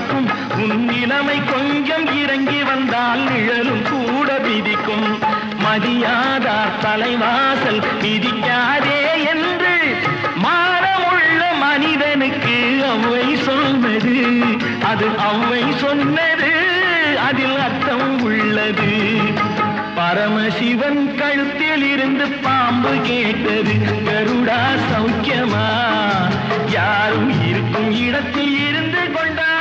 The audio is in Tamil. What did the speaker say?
மதிக்கும் உன் நிலைமை கொஞ்சம் இறங்கி வந்தால் நிழலும் கூட விதிக்கும் மதியாதார் தலைவாசல் மிதிக்காதே என்று மானமுள்ள மனிதனுக்கு அவ்வை சொன்னது அது அவ்வை சொன்னது அதில் அர்த்தம் உள்ளது பரமசிவன் கழுத்தில் இருந்து பாம்பு கேட்டது கருடா சௌக்கியமா யாரும் இருக்கும் இடத்தில் இருந்து கொண்டார்